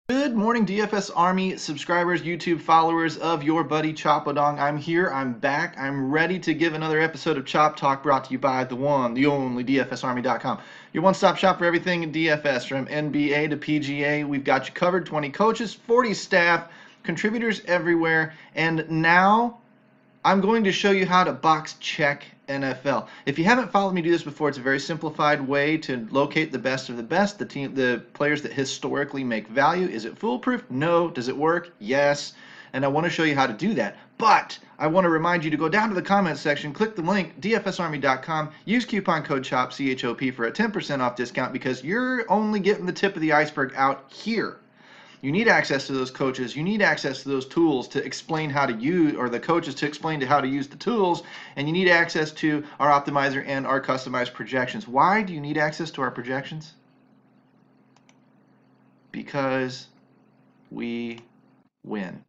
Good morning, DFS Army subscribers, YouTube followers of your buddy ChopTalk. I'm here, I'm back, I'm ready to give another episode of Chop Talk brought to you by the one, the only DFSArmy.com. Your one-stop shop for everything in DFS, from NBA to PGA. We've got you covered, 20 coaches, 40 staff, contributors everywhere, and now I'm going to show you how to box check NFL. If you haven't followed me do this before, it's a very simplified way to locate the best of the best, the players that historically make value. Is it foolproof? No. Does it work? Yes. And I want to show you how to do that. But I want to remind you to go down to the comments section, click the link, dfsarmy.com, use coupon code CHOP, C-H-O-P, for a 10% off discount, because you're only getting the tip of the iceberg out here. You need access to those coaches. You need access to those tools to explain how to use, or the coaches to explain to how to use the tools. And you need access to our optimizer and our customized projections. Why do you need access to our projections? Because we win.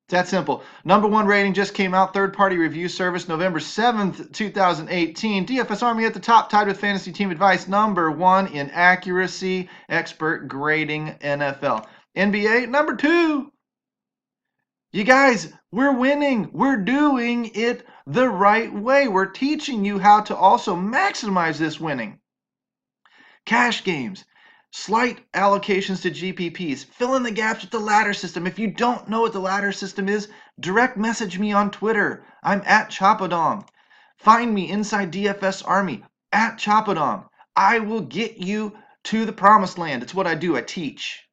It's that simple. #1 rating just came out. Third-party review service, November 7th, 2018. DFS Army at the top, tied with Fantasy Team Advice. #1 in accuracy, expert grading NFL. NBA, #2. You guys, we're winning. We're doing it the right way. We're teaching you how to also maximize this winning. Cash games, slight allocations to GPPs, fill in the gaps with the ladder system. If you don't know what the ladder system is, direct message me on Twitter. I'm at ChopTalk. Find me inside DFS Army at ChopTalk. I will get you to the promised land. It's what I do. I teach.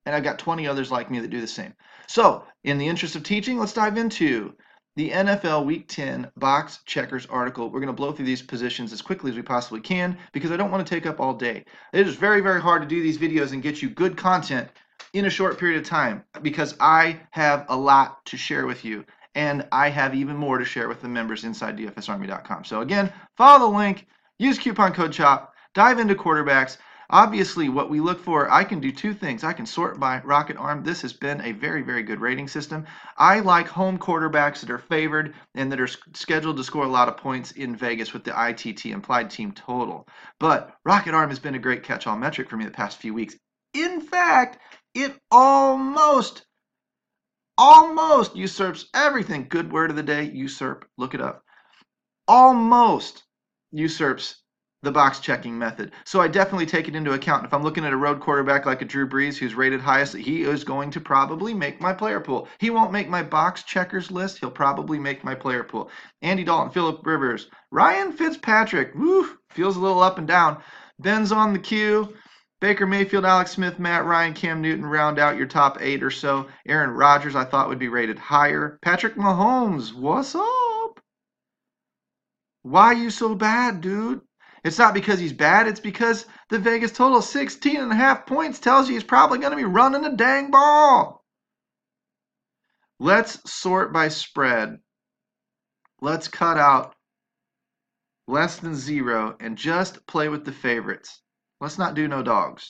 And I've got 20 others like me that do the same. So, in the interest of teaching, let's dive into the NFL Week 10 box checkers article. We're going to blow through these positions as quickly as we possibly can because I don't want to take up all day. It is very, very hard to do these videos and get you good content in a short period of time because I have a lot to share with you, and I have even more to share with the members inside DFSArmy.com. So again, follow the link, use coupon code CHOP, dive into quarterbacks. Obviously, what we look for, I can do two things. I can sort by Rocket Arm. This has been a very, very good rating system. I like home quarterbacks that are favored and that are scheduled to score a lot of points in Vegas with the ITT, implied team total. But Rocket Arm has been a great catch-all metric for me the past few weeks. In fact, it almost usurps everything. Good word of the day, usurp. Look it up. Almost usurps the box checking method. So I definitely take it into account. If I'm looking at a road quarterback like a Drew Brees who's rated highest, he is going to probably make my player pool. He won't make my box checkers list. He'll probably make my player pool. Andy Dalton, Phillip Rivers, Ryan Fitzpatrick, woo, feels a little up and down. Ben's on the queue. Baker Mayfield, Alex Smith, Matt Ryan, Cam Newton round out your top 8 or so. Aaron Rodgers I thought would be rated higher. Patrick Mahomes, what's up? Why you so bad, dude? It's not because he's bad. It's because the Vegas total 16.5 points tells you he's probably going to be running a dang ball. Let's sort by spread. Let's cut out less than 0 and just play with the favorites. Let's not do no dogs.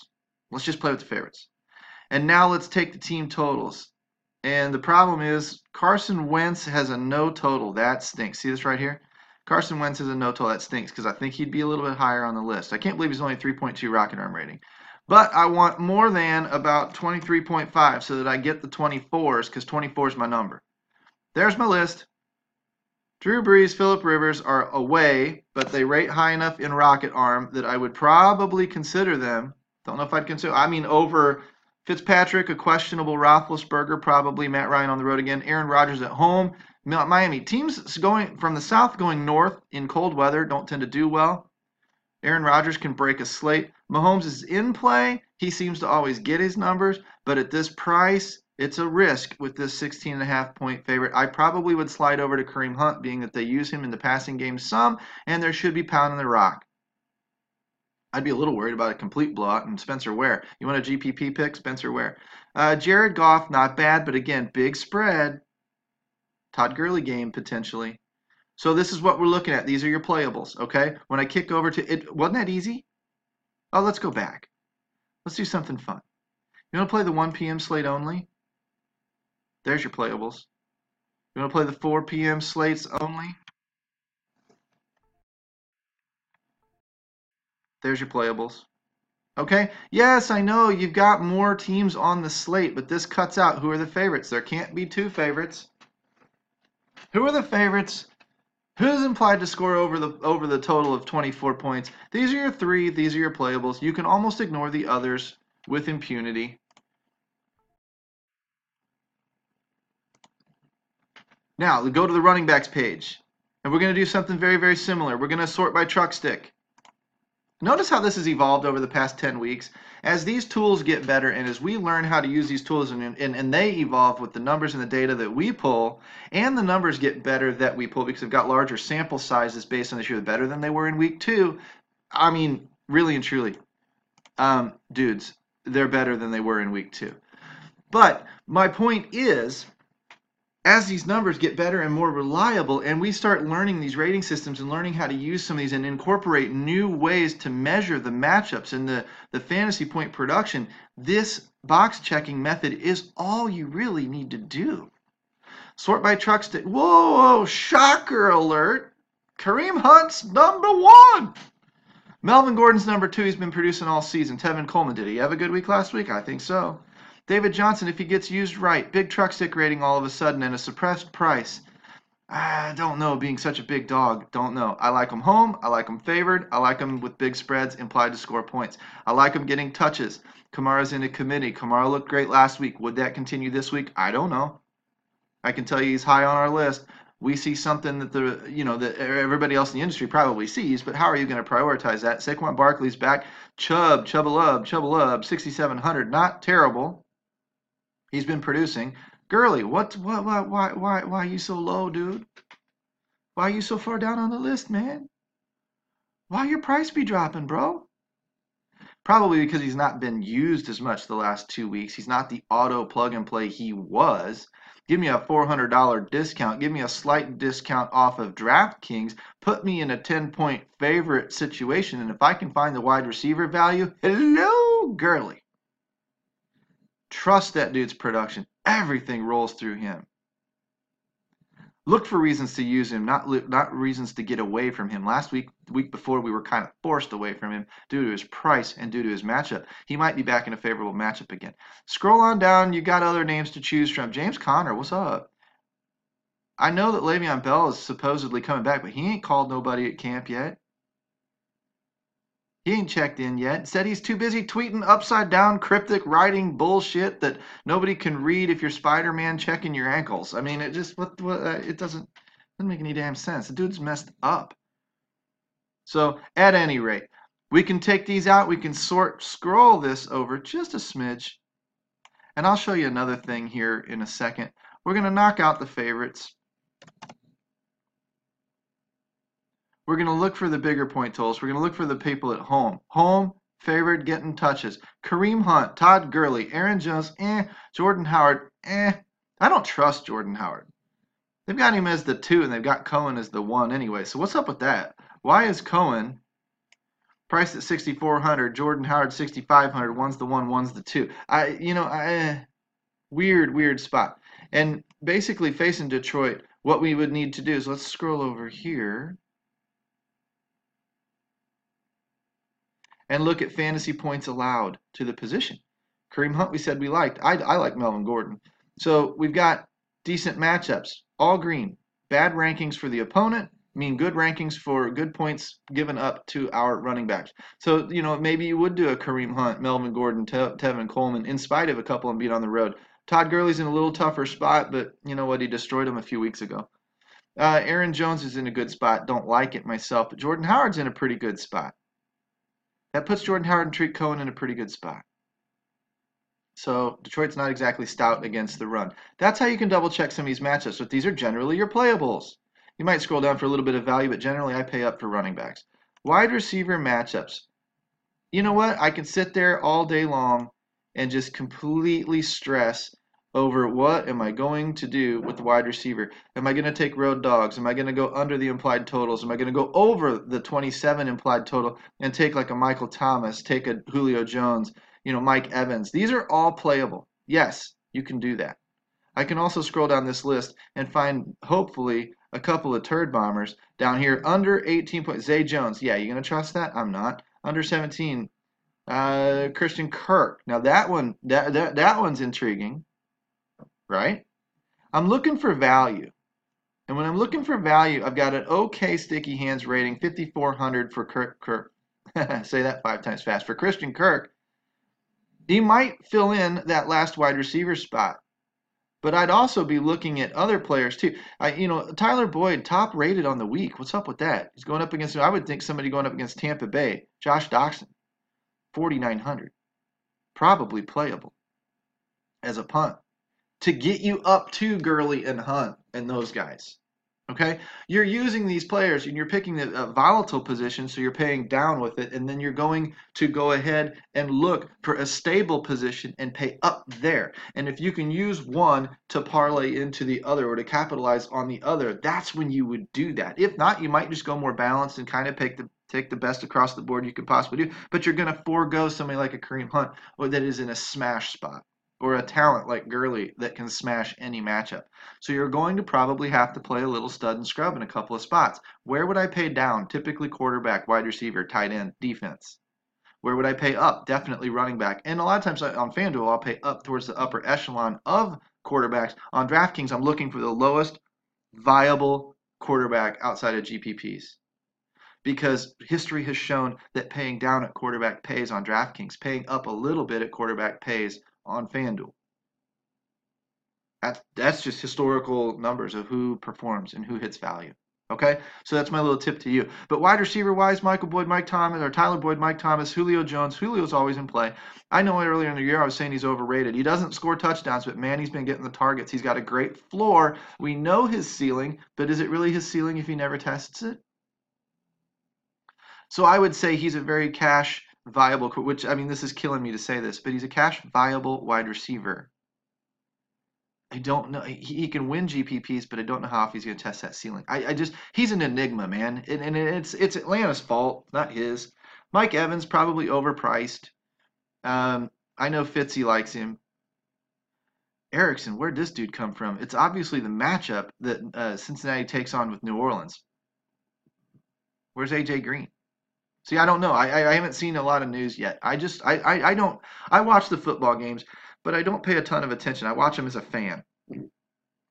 Let's just play with the favorites. And now let's take the team totals. And the problem is Carson Wentz has a no total. That stinks. See this right here? Carson Wentz is a no total. That stinks because I think he'd be a little bit higher on the list. I can't believe he's only 3.2 Rocket Arm rating. But I want more than about 23.5 so that I get the 24s, because 24 is my number. There's my list. Drew Brees, Phillip Rivers are away, but they rate high enough in Rocket Arm that I would probably consider them. Don't know if I'd consider, over Fitzpatrick, a questionable Roethlisberger, probably Matt Ryan on the road again, Aaron Rodgers at home. Miami, teams going from the south going north in cold weather don't tend to do well. Aaron Rodgers can break a slate. Mahomes is in play. He seems to always get his numbers, but at this price, it's a risk with this 16.5 point favorite. I probably would slide over to Kareem Hunt, being that they use him in the passing game some, and there should be pounding the rock. I'd be a little worried about a complete blowout. And Spencer Ware. You want a GPP pick? Spencer Ware. Jared Goff, not bad, but again, big spread. Todd Gurley game, potentially. So this is what we're looking at. These are your playables, okay? When I kick over to it, wasn't that easy? Oh, let's go back. Let's do something fun. You want to play the 1 p.m. slate only? There's your playables. You want to play the 4 p.m. slates only? There's your playables. Okay? Yes, I know you've got more teams on the slate, but this cuts out who are the favorites. There can't be two favorites. Who are the favorites? Who's implied to score over the total of 24 points? These are your three. These are your playables. You can almost ignore the others with impunity. Now, we go to the running backs page, and we're going to do something very, very similar. We're going to sort by truck stick. Notice how this has evolved over the past 10 weeks. As these tools get better and as we learn how to use these tools and they evolve with the numbers and the data that we pull, and the numbers get better that we pull because we've got larger sample sizes based on this year, better than they were in week 2. I mean, really and truly, dudes, they're better than they were in week 2. But my point is, as these numbers get better and more reliable and we start learning these rating systems and learning how to use some of these and incorporate new ways to measure the matchups and the fantasy point production, this box checking method is all you really need to do. Sort by truck stick. Whoa, shocker alert. Kareem Hunt's number 1. Melvin Gordon's number 2. He's been producing all season. Tevin Coleman, did he have a good week last week? I think so. David Johnson, if he gets used right, big truck stick rating all of a sudden and a suppressed price. I don't know, being such a big dog, don't know. I like him home, I like him favored, I like him with big spreads implied to score points. I like him getting touches. Kamara's in a committee. Kamara looked great last week. Would that continue this week? I don't know. I can tell you he's high on our list. We see something that that everybody else in the industry probably sees, but how are you going to prioritize that? Saquon Barkley's back. Chubb, 6,700, not terrible. He's been producing. Gurley, why are you so low, dude? Why are you so far down on the list, man? Why your price be dropping, bro? Probably because he's not been used as much the last 2 weeks. He's not the auto plug and play he was. Give me a $400 discount. Give me a slight discount off of DraftKings. Put me in a 10-point favorite situation. And if I can find the wide receiver value, hello, Gurley. Trust that dude's production. Everything rolls through him. Look for reasons to use him, not reasons to get away from him. Last week, the week before, we were kind of forced away from him due to his price and due to his matchup. He might be back in a favorable matchup again. Scroll on down. You got other names to choose from. James Conner, what's up? I know that Le'Veon Bell is supposedly coming back, but he ain't called nobody at camp yet. He ain't checked in yet. Said he's too busy tweeting upside down cryptic writing bullshit that nobody can read if you're Spider-Man checking your ankles. I mean, it just it doesn't make any damn sense. The dude's messed up. So at any rate, we can take these out. We can scroll this over just a smidge. And I'll show you another thing here in a second. We're going to knock out the favorites. We're going to look for the bigger point totals. We're going to look for the people at home. Home, favored, getting touches. Kareem Hunt, Todd Gurley, Aaron Jones, Jordan Howard, I don't trust Jordan Howard. They've got him as the 2, and they've got Cohen as the 1 anyway. So what's up with that? Why is Cohen priced at 6,400, Jordan Howard 6,500, one's the 1, one's the 2? Weird spot. And basically facing Detroit, what we would need to do is let's scroll over here and look at fantasy points allowed to the position. Kareem Hunt, we said we liked. I like Melvin Gordon. So we've got decent matchups, all green. Bad rankings for the opponent mean good rankings for good points given up to our running backs. So, maybe you would do a Kareem Hunt, Melvin Gordon, Tevin Coleman, in spite of a couple of them being on the road. Todd Gurley's in a little tougher spot, but you know what? He destroyed him a few weeks ago. Aaron Jones is in a good spot. Don't like it myself, but Jordan Howard's in a pretty good spot. That puts Jordan Howard and Tariq Cohen in a pretty good spot. So Detroit's not exactly stout against the run. That's how you can double check some of these matchups, but these are generally your playables. You might scroll down for a little bit of value, but generally I pay up for running backs. Wide receiver matchups. You know what? I can sit there all day long and just completely stress over what am I going to do with the wide receiver. Am I going to take road dogs? Am I going to go under the implied totals? Am I going to go over the 27 implied total and take like a Michael Thomas, take a Julio Jones, Mike Evans? These are all playable. Yes, you can do that. I can also scroll down this list and find, hopefully, a couple of turd bombers down here under 18 points. Zay Jones. Yeah, you going to trust that? I'm not. Under 17. Christian Kirk. Now that one's intriguing, right? I'm looking for value. And when I'm looking for value, I've got an okay sticky hands rating, 5,400 for Kirk. Say that 5 times fast. For Christian Kirk, he might fill in that last wide receiver spot. But I'd also be looking at other players too. Tyler Boyd, top rated on the week. What's up with that? He's going up against, I would think somebody going up against Tampa Bay. Josh Doxson, 4,900. Probably playable as a punt to get you up to Gurley and Hunt and those guys. Okay, you're using these players and you're picking the volatile position, so you're paying down with it, and then you're going to go ahead and look for a stable position and pay up there. And if you can use one to parlay into the other or to capitalize on the other, that's when you would do that. If not, you might just go more balanced and kind of take the best across the board you could possibly do. But you're going to forego somebody like a Kareem Hunt or that is in a smash spot, or a talent like Gurley that can smash any matchup. So you're going to probably have to play a little stud and scrub in a couple of spots. Where would I pay down? Typically quarterback, wide receiver, tight end, defense. Where would I pay up? Definitely running back. And a lot of times on Fanduel, I'll pay up towards the upper echelon of quarterbacks. On DraftKings, I'm looking for the lowest viable quarterback outside of GPPs. Because history has shown that paying down at quarterback pays on DraftKings. Paying up a little bit at quarterback pays on FanDuel. That's just historical numbers of who performs and who hits value. Okay, so that's my little tip to you. But wide receiver wise, Michael Boyd, Mike Thomas, or Tyler Boyd, Mike Thomas, Julio Jones. Julio's always in play. I know earlier in the year I was saying he's overrated. He doesn't score touchdowns, but man, he's been getting the targets. He's got a great floor. We know his ceiling, but is it really his ceiling if he never tests it? So I would say he's a very cash viable, which, I mean, this is killing me to say this, but he's a cash viable wide receiver. I don't know. He can win GPPs, but I don't know how if he's going to test that ceiling. He's an enigma, man. And it's Atlanta's fault, not his. Mike Evans, probably overpriced. I know Fitzy likes him. Erickson, where'd this dude come from? It's obviously the matchup that Cincinnati takes on with New Orleans. Where's AJ Green? See, I don't know. I haven't seen a lot of news yet. I watch the football games, but I don't pay a ton of attention. I watch them as a fan.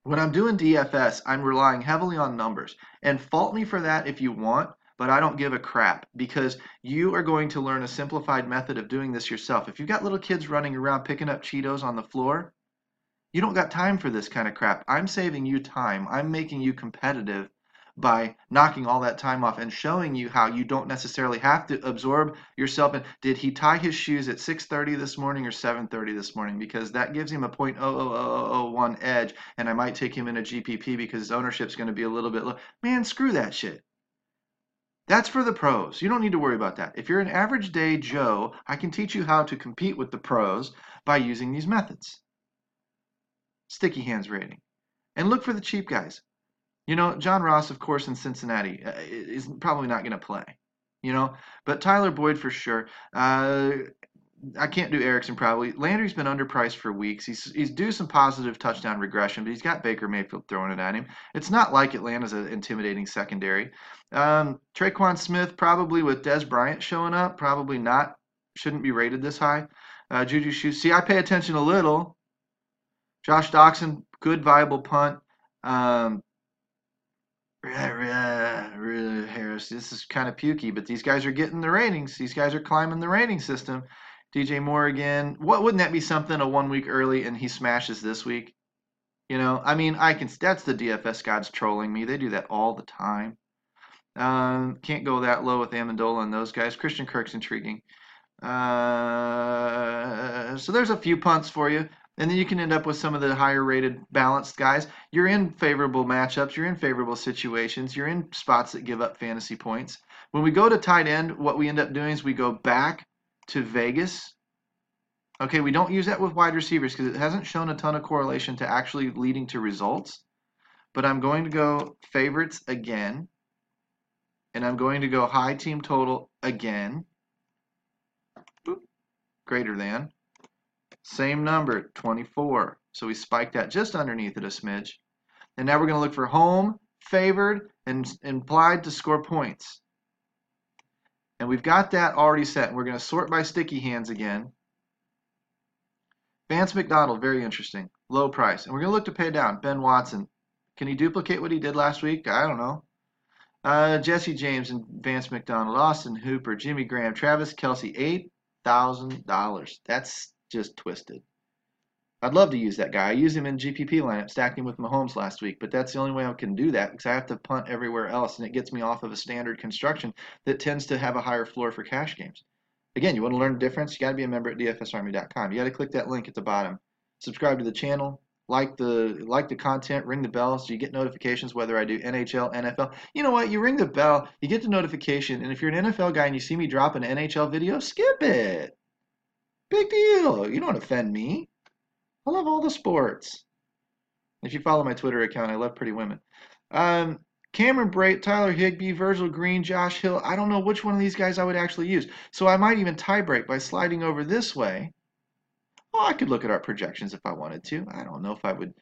When I'm doing DFS, I'm relying heavily on numbers. And fault me for that if you want, but I don't give a crap because you are going to learn a simplified method of doing this yourself. If you've got little kids running around picking up Cheetos on the floor, you don't got time for this kind of crap. I'm saving you time. I'm making you competitive by knocking all that time off and showing you how you don't necessarily have to absorb yourself. And did he tie his shoes at 6:30 this morning or 7:30 this morning? Because that gives him a 0.00001 edge, and I might take him in a GPP because his ownership's going to be a little bit low. Man, screw that shit. That's for the pros. You don't need to worry about that. If you're an average day Joe, I can teach you how to compete with the pros by using these methods. Sticky hands rating. And look for the cheap guys. John Ross, of course, in Cincinnati is probably not going to play, but Tyler Boyd for sure. I can't do Erickson probably. Landry's been underpriced for weeks. He's due some positive touchdown regression, but he's got Baker Mayfield throwing it at him. It's not like Atlanta's an intimidating secondary. Traquan Smith probably with Dez Bryant showing up, probably not. Shouldn't be rated this high. Juju Shoes. See, I pay attention a little. Josh Doxson, good viable punt. Harris, this is kind of pukey, but these guys are getting the ratings. These guys are climbing the rating system. DJ Moore again. Wouldn't that be something? A 1 week early and he smashes this week. I mean, that's the DFS gods trolling me. They do that all the time. Can't go that low with Amendola and those guys. Christian Kirk's intriguing. So there's a few punts for you. And then you can end up with some of the higher rated balanced guys. You're in favorable matchups. You're in favorable situations. You're in spots that give up fantasy points. When we go to tight end, what we end up doing is we go back to Vegas. Okay, we don't use that with wide receivers because it hasn't shown a ton of correlation to actually leading to results. But I'm going to go favorites again. And I'm going to go high team total again. Boop. Greater than. Same number, 24. So we spiked that just underneath it a smidge. And now we're going to look for home, favored, and implied to score points. And we've got that already set. And we're going to sort by sticky hands again. Vance McDonald, very interesting. Low price. And we're going to look to pay down. Ben Watson. Can he duplicate what he did last week? I don't know. Jesse James and Vance McDonald. Austin Hooper. Jimmy Graham. Travis Kelce. $8,000. That's just twisted. I'd love to use that guy. I used him in GPP lineup, stacked him with Mahomes last week, but that's the only way I can do that because I have to punt everywhere else, and it gets me off of a standard construction that tends to have a higher floor for cash games. Again, you want to learn the difference? You got to be a member at DFSArmy.com. You got to click that link at the bottom. Subscribe to the channel, like the content, ring the bell so you get notifications whether I do NHL, NFL. You know what? You ring the bell, you get the notification, and if you're an NFL guy and you see me drop an NHL video, skip it. Big deal. You don't offend me. I love all the sports. If you follow my Twitter account, I love pretty women. Cameron Brate, Tyler Higbee, Virgil Green, Josh Hill. I don't know which one of these guys I would actually use. So I might even tie break by sliding over this way. Oh, I could look at our projections if I wanted to. I don't know if I would,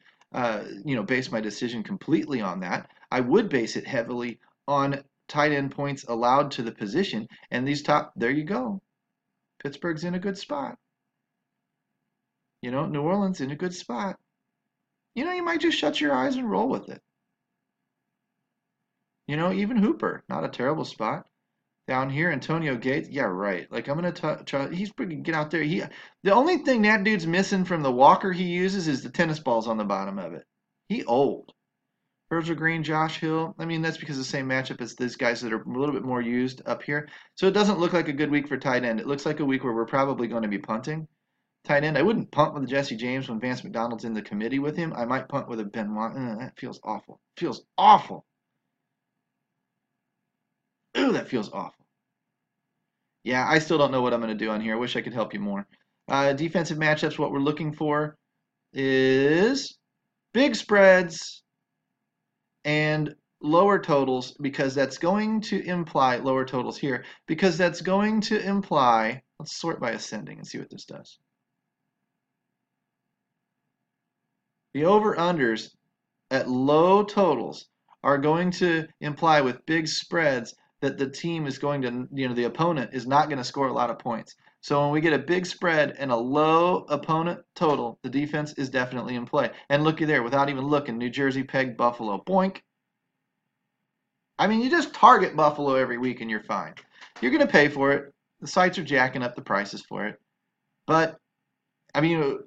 base my decision completely on that. I would base it heavily on tight end points allowed to the position. And these there you go. Pittsburgh's in a good spot. New Orleans in a good spot. You might just shut your eyes and roll with it. Even Hooper, not a terrible spot. Down here, Antonio Gates, yeah, right. Like I'm gonna try. He's pretty get out there. The only thing that dude's missing from the walker he uses is the tennis balls on the bottom of it. He old. Virgil Green, Josh Hill. I mean, that's because of the same matchup as these guys that are a little bit more used up here. So it doesn't look like a good week for tight end. It looks like a week where we're probably going to be punting. Tight end, I wouldn't punt with Jesse James when Vance McDonald's in the committee with him. I might punt with a Ben Watson. That feels awful. Feels awful. Ooh, that feels awful. Yeah, I still don't know what I'm going to do on here. I wish I could help you more. Defensive matchups, what we're looking for is big spreads and lower totals because that's going to imply lower totals here because that's going to imply, let's sort by ascending and see what this does. The over-unders at low totals are going to imply with big spreads that the team is going to, the opponent is not going to score a lot of points. So when we get a big spread and a low opponent total, the defense is definitely in play. And looky there, without even looking, New Jersey pegged Buffalo. Boink. I mean, you just target Buffalo every week and you're fine. You're going to pay for it. The sites are jacking up the prices for it. But, I mean,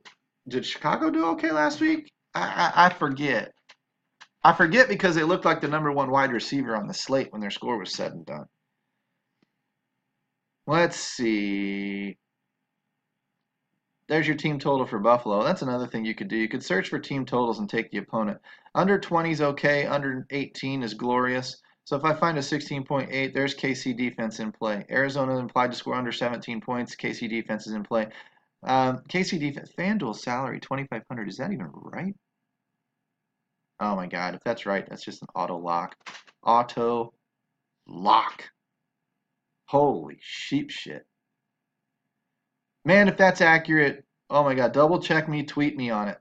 did Chicago do okay last week? I forget. I forget because they looked like the #1 wide receiver on the slate when their score was said and done. Let's see. There's your team total for Buffalo. That's another thing you could do. You could search for team totals and take the opponent. Under 20 is okay. Under 18 is glorious. So if I find a 16.8, there's KC defense in play. Arizona implied to score under 17 points. KC defense is in play. KC defense. Fanduel salary 2,500. Is that even right? Oh my God, if that's right, that's just an auto lock. Auto lock. Holy sheep shit. Man, if that's accurate, oh my God, double check me, tweet me on it.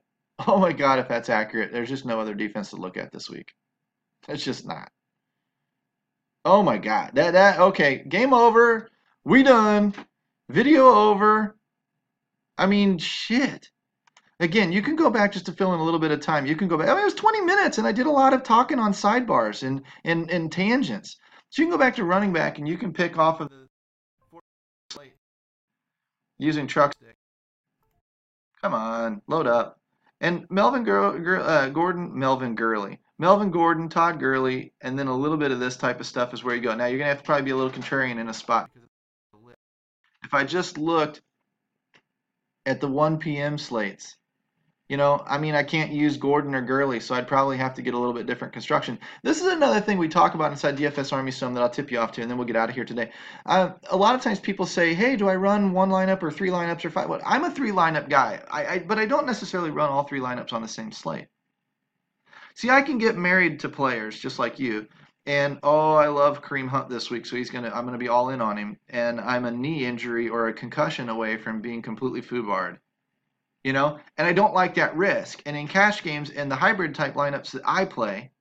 Oh my God, if that's accurate, there's just no other defense to look at this week. It's just not. Oh my God, okay, game over. We done. Video over. I mean, shit. Again, you can go back just to fill in a little bit of time. You can go back. I mean, it was 20 minutes, and I did a lot of talking on sidebars and tangents. So you can go back to running back, and you can pick off of the slate using truck stick. Come on, load up. And Melvin Gordon, Todd Gurley, and then a little bit of this type of stuff is where you go. Now, you're going to have to probably be a little contrarian in a spot. If I just looked at the 1 p.m. slates, I mean, I can't use Gordon or Gurley, so I'd probably have to get a little bit different construction. This is another thing we talk about inside DFS Army some that I'll tip you off to, and then we'll get out of here today. A lot of times people say, hey, do I run 1 lineup or 3 lineups or 5? Well, I'm a 3 lineup guy, but I don't necessarily run all 3 lineups on the same slate. See, I can get married to players just like you, and I love Kareem Hunt this week, so I'm gonna be all in on him, and I'm a knee injury or a concussion away from being completely foobarred. And I don't like that risk. And in cash games and the hybrid type lineups that I play,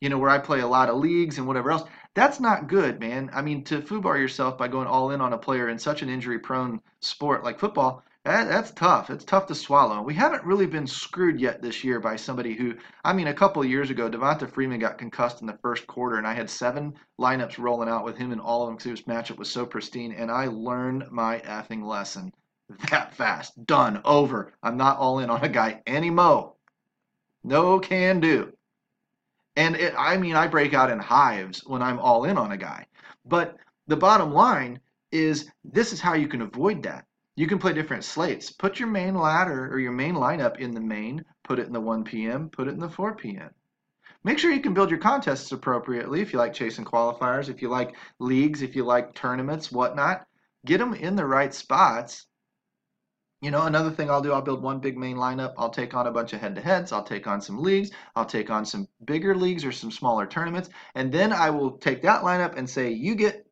where I play a lot of leagues and whatever else, That's not good, man. I mean, to foobar yourself by going all in on a player in such an injury-prone sport like football, that's tough. It's tough to swallow. We haven't really been screwed yet this year by somebody who, I mean, a couple of years ago, Devonta Freeman got concussed in the first quarter, and I had 7 lineups rolling out with him in all of them because his matchup was so pristine, and I learned my effing lesson that fast. Done. Over. I'm not all in on a guy anymore. No can do. And I mean, I break out in hives when I'm all in on a guy. But the bottom line is this is how you can avoid that. You can play different slates. Put your main ladder or your main lineup in the main, put it in the 1 p.m., put it in the 4 p.m. Make sure you can build your contests appropriately if you like chasing qualifiers, if you like leagues, if you like tournaments, whatnot. Get them in the right spots. You know, another thing I'll do, I'll build one big main lineup. I'll take on a bunch of head-to-heads. I'll take on some leagues. I'll take on some bigger leagues or some smaller tournaments. And then I will take that lineup and say, you get,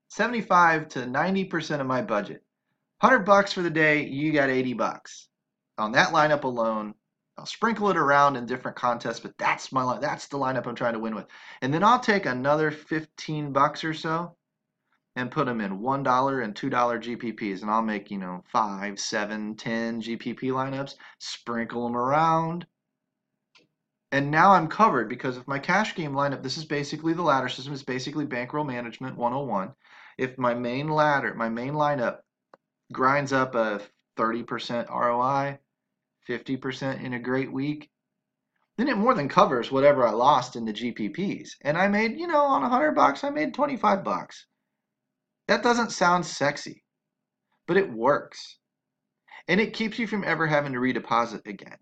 75 to 90% of my budget. $100 for the day, you got $80. On that lineup alone, I'll sprinkle it around in different contests, but that's the lineup I'm trying to win with. And then I'll take another $15 or so and put them in $1 and $2 GPPs, and I'll make 5, 7, 10 GPP lineups, sprinkle them around, and now I'm covered because if my cash game lineup, this is basically the ladder system, it's basically bankroll management 101. If my main lineup grinds up a 30% ROI, 50% in a great week, then it more than covers whatever I lost in the GPPs, and I made on $100 I made $25. That doesn't sound sexy, but it works. And it keeps you from ever having to redeposit again.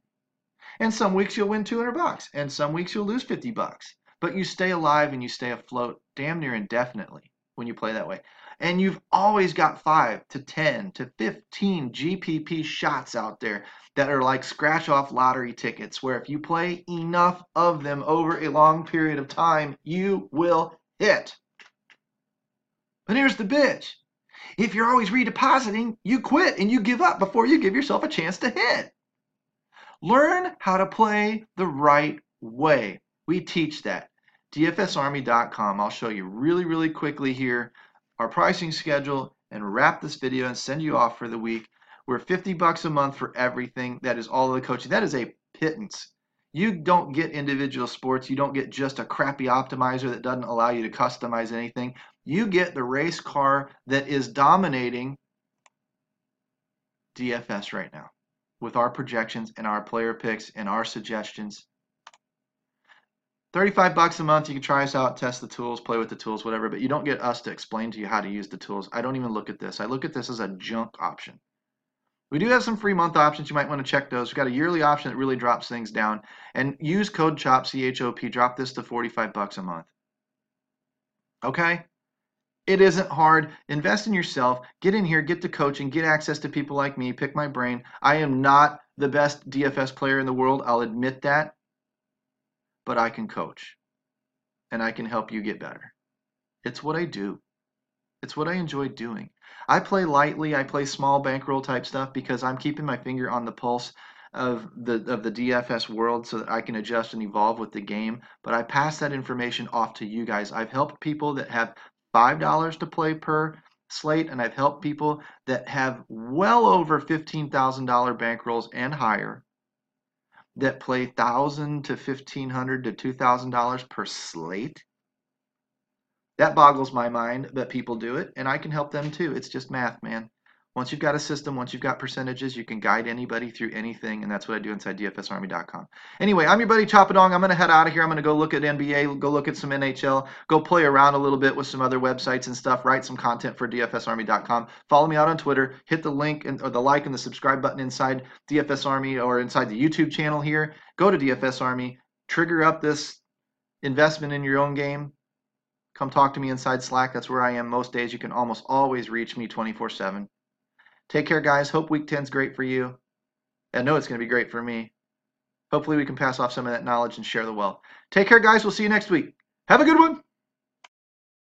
And some weeks you'll win $200, and some weeks you'll lose $50. But you stay alive and you stay afloat damn near indefinitely when you play that way. And you've always got 5 to 10 to 15 GPP shots out there that are like scratch-off lottery tickets, where if you play enough of them over a long period of time, you will hit. But here's the bitch. If you're always redepositing, you quit and you give up before you give yourself a chance to hit. Learn how to play the right way. We teach that. DFSArmy.com. I'll show you really, really quickly here our pricing schedule and wrap this video and send you off for the week. We're $50 a month for everything. That is all of the coaching. That is a pittance. You don't get individual sports. You don't get just a crappy optimizer that doesn't allow you to customize anything. You get the race car that is dominating DFS right now with our projections and our player picks and our suggestions. $35 a month, you can try us out, test the tools, play with the tools, whatever, but you don't get us to explain to you how to use the tools. I don't even look at this. I look at this as a junk option. We do have some free month options. You might want to check those. We've got a yearly option that really drops things down. And use code CHOP, C-H-O-P, drop this to $45 a month. Okay? It isn't hard. Invest in yourself. Get in here, get the coaching, get access to people like me, pick my brain. I am not the best DFS player in the world. I'll admit that. But I can coach. And I can help you get better. It's what I do. It's what I enjoy doing. I play lightly. I play small bankroll type stuff because I'm keeping my finger on the pulse of the DFS world so that I can adjust and evolve with the game. But I pass that information off to you guys. I've helped people that have $5 to play per slate, and I've helped people that have well over $15,000 bankrolls and higher that play $1,000 to $1,500 to $2,000 per slate. That boggles my mind that people do it, and I can help them too. It's just math, man. Once you've got a system, once you've got percentages, you can guide anybody through anything, and that's what I do inside DFSArmy.com. Anyway, I'm your buddy Choppadong. I'm going to head out of here. I'm going to go look at NBA, go look at some NHL, go play around a little bit with some other websites and stuff, write some content for DFSArmy.com. Follow me out on Twitter. Hit the link or the like and the subscribe button inside DFS Army or inside the YouTube channel here. Go to DFS Army. Trigger up this investment in your own game. Come talk to me inside Slack. That's where I am most days. You can almost always reach me 24/7. Take care, guys. Hope week 10 is great for you. I know it's going to be great for me. Hopefully we can pass off some of that knowledge and share the wealth. Take care, guys. We'll see you next week. Have a good one.